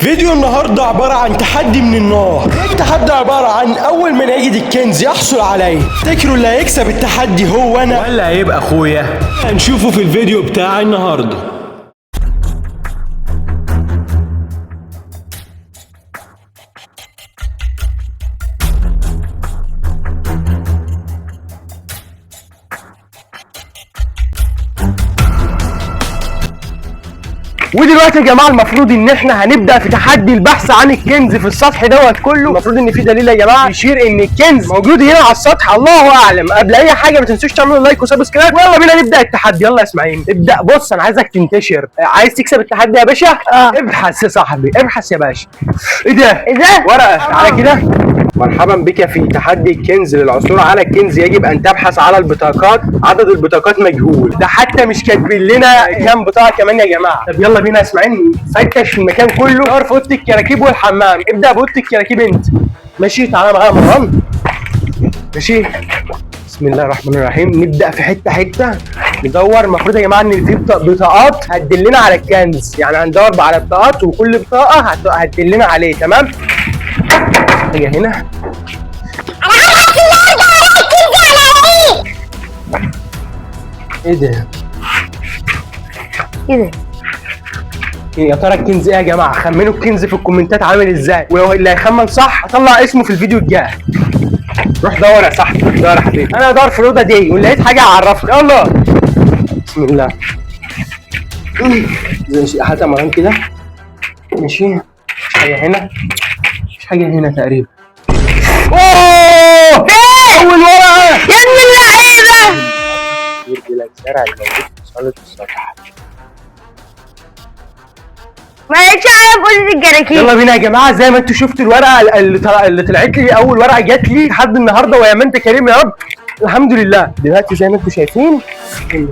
فيديو النهارده عبارة عن تحدي من النار. التحدي عبارة عن أول من يجد الكنز يحصل عليه. تفتكروا اللي هيكسب التحدي هو أنا ولا هيبقى أخويا؟ هنشوفه في الفيديو بتاع النهارده. ودلوقتي يا جماعه المفروض ان احنا هنبدا في تحدي البحث عن الكنز في السطح دوت كله. المفروض ان في دليل يا جماعه يشير ان الكنز موجود هنا على السطح، الله اعلم. قبل اي حاجه ما تنسوش تعملوا لايك وسبسكرايب، ويلا بينا نبدا التحدي. يلا يا اسماعيل ابدا. بص انا عايزك تنتشر. عايز تكسب التحدي يا باشا؟ ابحث يا صاحبي، ابحث يا باشا. ايه ده؟ ورقه. تعالى كده. مرحبا بك في تحدي الكنز. للعثور على الكنز يجب ان تبحث على البطاقات. عدد البطاقات مجهول، ده حتى مش كاتبين لنا كام بطاقه كمان يا جماعه. طب يلا بينا يا اسماعيل فتش في المكان كله. دور في اوضه الكراكيب والحمام. ابدا باوضه الكراكيب انت. ماشي تعالى معايا مروان. ماشي بسم الله الرحمن الرحيم. نبدا في حته حته ندور. المفروض يا جماعه ان في بطاقات هتدلنا على الكنز، يعني هندور على بطاقات وكل بطاقه هتدلنا عليه. تمام. هي هنا. ايه ده؟ ايه ده؟ يا ترى الكنز ايه يا جماعه؟ خمنوا الكنز في الكومنتات عامل ازاي، واللي هيخمن صح هطلع اسمه في الفيديو الجاي. روح دور يا صاحبي، دور يا حبيبي. انا هدور في الاوضه دي واللي لقيت حاجه هعرفك. يلا بسم الله. ماشي هات يا مروان كده. ماشي مفيش حاجه هنا، مفيش حاجه هنا تقريبا. اوه اول ورقه يا ابن اللعيبه. يرجي لك زرع الموجود في صاله السطح. ما لقيتش حاجه في اوضه الكراكيب. يلا بينا يا جماعه. زي ما انتوا شفتوا الورقه اللي طلعت لي، اول ورقه جات لي لحد النهارده، ويا ما انت كريم يا رب. الحمد لله. دلوقتي زي ما انتوا شايفين في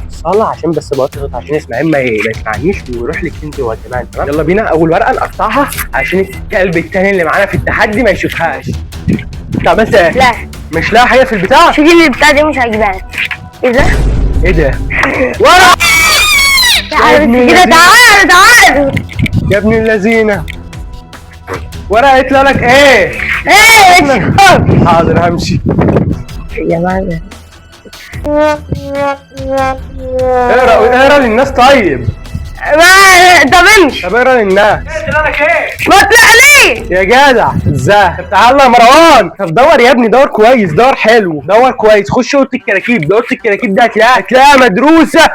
الصاله، عشان بس بوطي عشان اسماعيل ما يسمعنيش ويروح للكنز هو كمان. تمام. يلا بينا. اول ورقه نقطعها عشان الكلب التاني اللي معانا في التحدي ما يشوفهاش. طب بس لا مش لاقي حاجه في البتاع. شوف اللي بتاع دي مش عاجباني. ايه ده؟ ايه ده؟ ورقه تعالى كده. تعالى يا ابن اللذينه. ورقه يطلع لك ايه؟ ايه؟ حاضر همشي يا جماعه اقرا للناس. طيب طب امشي. طب اقرا للناس. ما طلعليش يا جدع ازاي؟ طب تعالى يا مروان. طب دور يا ابني، دور كويس، دور حلو، دور كويس. خش اوضه الكراكيب. اوضه الكراكيب ده هتلاقيها مدروسه.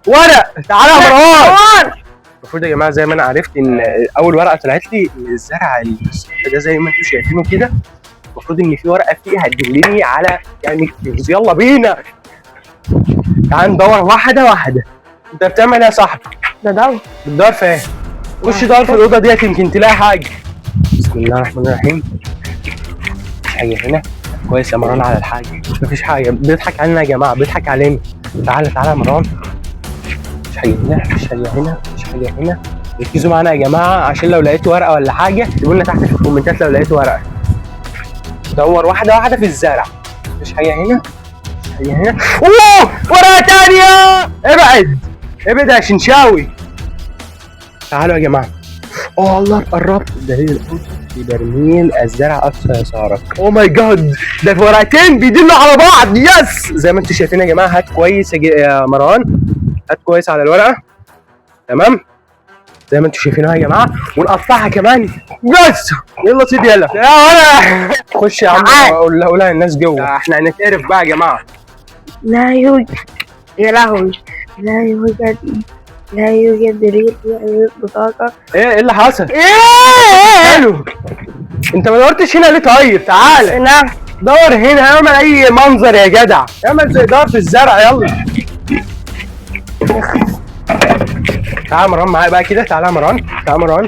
ورق. تعالى يا مروان. المفروض يا جماعه زي ما انا عرفت ان اول ورقه طلعت لي الزرع السطح ده زي ما انتم شايفينه كده. المفروض ان في ورقه فيها هتدلني على يعني الكنز. يلا بينا تعال ندور واحده واحده. انت بتعمل ايه يا صاحبي؟ ده بتدور في ايه؟ خش دور في الاوضه ديت يمكن تلاقي حاجه. بسم الله الرحمن الرحيم. مفيش حاجه هنا. كويس يا مروان على الحاجه. مفيش حاجه. بيضحك علينا يا جماعه، بيضحك علينا. تعالى تعالى يا مروان. مفيش حاجه هنا، مفيش حاجه هنا، مفيش حاجه هنا. ركزوا معانا يا جماعه عشان لو لقيتوا ورقه ولا حاجه اكتبوا لنا تحت في الكومنتات لو لقيتوا ورقه. دور واحده واحده في الزرع. مفيش حاجه هنا، مفيش حاجه هنا. اوه ورقه تانيه. ابعد ابعد يا شنشاوي. تعالوا يا جماعه. اوه الله قربت. دليل في برميل الزرع اقصى يسارك. اوه ماي جاد، ده في ورقتين بيدلوا على بعض. يس زي ما انتم شايفين يا جماعه. هات كويس يا مروان، هات كويس على الورقه. تمام زي ما انتم شايفينها يا جماعه، ونقطعها كمان. بس يلا سيدي يلا يا ولد. خش يا عم قولها للناس جوه. احنا هنتقرف بقى يا جماعه. لا يوجد. يا لهوي. لا يوجد دليل في بطاقة. ايه اللي حصل؟ ايه؟ حلو. انت ما دورتش هنا ليه؟ طيب تعالى. نعم. دور هنا. اعمل اي منظر يا جدع. اعمل زي دور في الزرع. يلا تعالى مروان معايا بقى كده. تعالى يا مروان. تعالى مروان.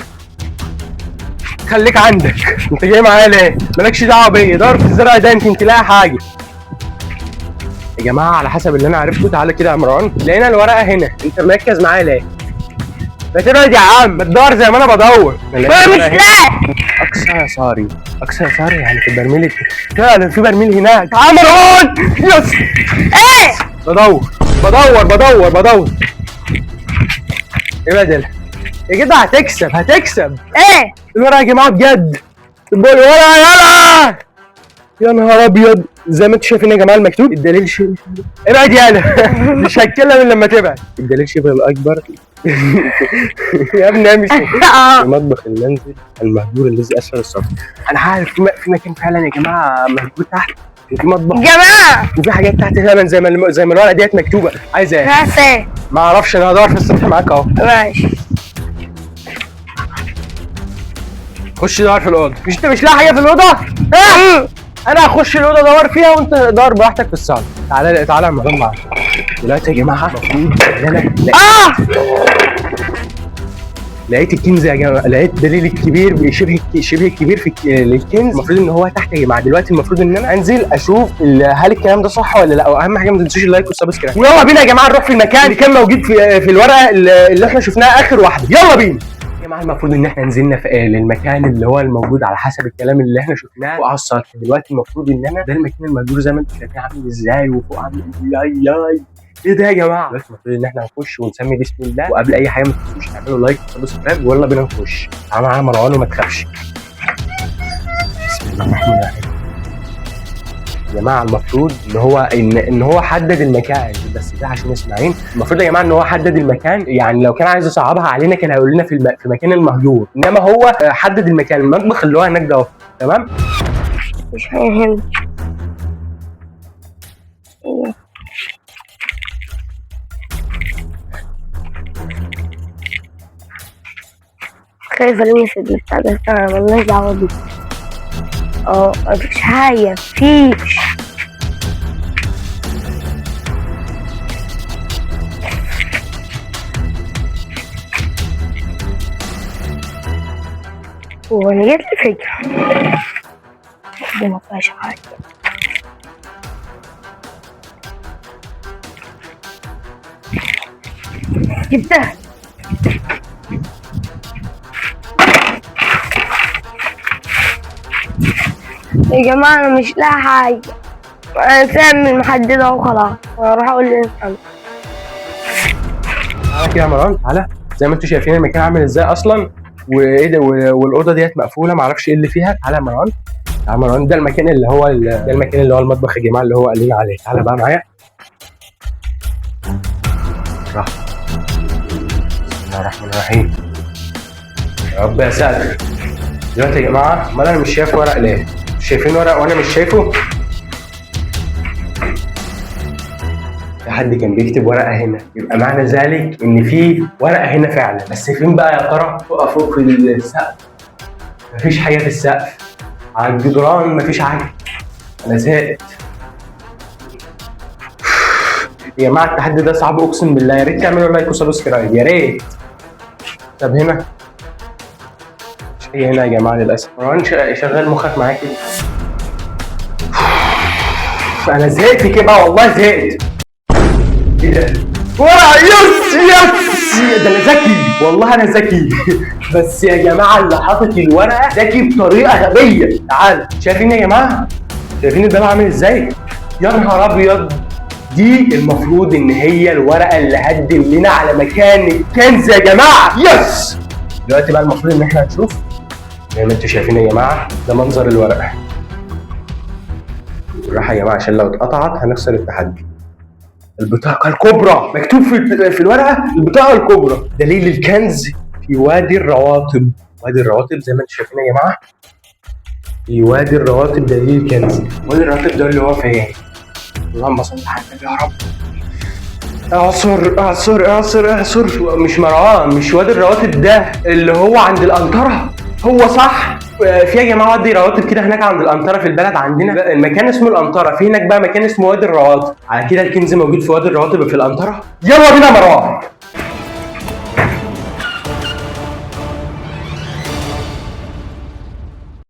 خليك عندك. انت جاي معايا ليه؟ مالكش دعوه بيا. دور في الزرع ده يمكن تلاقي حاجه يا جماعه. على حسب اللي انا عرفته. تعالى كده يا مروان. لقينا الورقه هنا. انت مركز معايا ليه؟ ما تبعد يا عم. ما تدور زي ما انا بدور. مش لاقي. اقصى يساري. اقصى يساري يعني في البرميل. فعلا في برميل هناك. تعالى مروان. يس. ايه؟ بدور. ابعد. يا جدع هتكسب هتكسب. ايه الورقه يا جماعه بجد. الورقه يلا. يا نهار ابيض، زي ما انتم شايفين يا جماعه المكتوب الدليل شبه. ابعد يالا. مش هتكلم الا لما تبعد. الدليل شبه الاكبر. يا ابني مش المطبخ المنزل المهجور الذي اسفل السطح. انا عارف في مكان فعلا يا جماعه مهجور تحت، وفي مطبخ جماعة وفي حاجات تحت فعلا زي ما الورقه ديت مكتوبه. عايز ايه؟ هات ايه؟ ما اعرفش، انا هدور في السطح معاك اهو. ماشي. خش دور في الاوضه. مش انت مش لاقي حاجه في الاوضه؟ ها؟ انا هخش الاوضه ادور فيها وانت دور براحتك في الصاله. تعالى تعالى يا مدام معايا. دلوقتي يا جماعه المفروض ان انا لقيت الكنز يا جماعه، لقيت دليل الكبير شبه الكبير في للكنز. المفروض ان هو تحت يا جماعه. دلوقتي المفروض ان انا انزل اشوف هل الكلام ده صح ولا لا، واهم حاجه ما تنسوش اللايك والسبسكرايب. ويلا بينا يا جماعه نروح في المكان اللي كان موجود في الورقه اللي احنا شفناها اخر واحده. يلا بينا يا جماعه. المفروض ان احنا نزلنا في للمكان اللي هو الموجود على حسب الكلام اللي احنا شفناه فوق على السطح. دلوقتي المفروض ان انا ده المكان المهجور زي ما انتم شايفين عامل ازاي، وفوق عامل ازاي. ايه ده يا جماعه؟ دلوقتي المفروض ان احنا نخش ونسمي بسم الله، وقبل اي حاجه ما تنسوش تعملوا لايك وسبسكرايب. ويلا بينا نخش. تعالى معايا مروان وما تخافش. بسم الله الرحمن الرحيم. يا جماعه المفروض ان هو حدد المكان، بس ده عشان اسماعيل. المفروض يا جماعه ان هو حدد المكان، يعني لو كان عايز يصعبها علينا كان هيقول لنا في مكان المهجور، انما هو حدد المكان المطبخ اللي هو هناك ده اهو. تمام؟ مش هيهم. خايفة ارمي في البتاع ده، انا مالناش دعوة بيه. مفيش حاجة مفيش. وانا جت لي فكرة دي مفيهاش حاجة. جبتها. يا جماعة أنا مش لاقي حاجة، أنا سامي محددة وخلاص، أنا هروح أقول للإنسان. تعالى كده يا مروان، تعالى. زي ما انتم شايفين المكان عامل ازاي أصلا، وإيه ده، والأوضة ديت مقفولة، معرفش إيه اللي فيها. تعالى يا مروان، تعالى يا مروان. ده المكان اللي هو المطبخ يا جماعة اللي هو قال لنا عليه. تعالى بقى معايا. راح. بسم الله الرحمن الرحيم. يا رب يا ساتر. دلوقتي يا جماعة، أمال أنا مش شايف ورق ليه؟ شايفين ورق وانا مش شايفه؟ في حد كان بيكتب ورقه هنا، يبقى معنى ذلك ان في ورقه هنا فعلا. بس فين بقى يا ترى؟ فوق في السقف. مفيش حاجه في السقف. على الجدران مفيش حاجه. انا زهقت يا جماعه. التحدي ده صعب اقسم بالله. يا ريت تعملوا لايك وسبسكرايب يا ريت. طب هنا هنا يا جماعه للاسف. مروان شغال مخك معايا كده. انا زهقت كده والله زهقت. ايه ده؟ ورقه. يس ده انا ذكي والله، انا ذكي. بس يا جماعه اللي حاطط الورقه ذكي بطريقه غبيه. تعالى، شايفين يا جماعه؟ شايفين الباب عامل ازاي؟ يا نهار ابيض. دي المفروض ان هي الورقه اللي هتدل لنا على مكان الكنز يا جماعه. يس. دلوقتي بقى المفروض ان احنا هنشوف زي ما انتم شايفين يا جماعه. ده منظر الورقه. بالراحه يا جماعه عشان لو اتقطعت هنخسر التحدي. البطاقه الكبرى مكتوب في الورقه، البطاقه الكبرى. دليل الكنز في وادي الرواتب. وادي الرواتب زي ما انتم شايفين يا جماعه. في وادي الرواتب دليل الكنز. وادي الرواتب ده اللي هو فين؟ اللهم صل على النبي يا رب. اعصر. مش مروان، مش وادي الرواتب ده اللي هو عند القنطره. هو صح. في يا جماعه وادي رواتب كده هناك عند القنطره في البلد عندنا. المكان اسمه القنطره. في هناك بقى مكان اسمه وادي الرواتب. على كده الكنز موجود في وادي الرواتب في القنطره. يلا بينا يا مروان.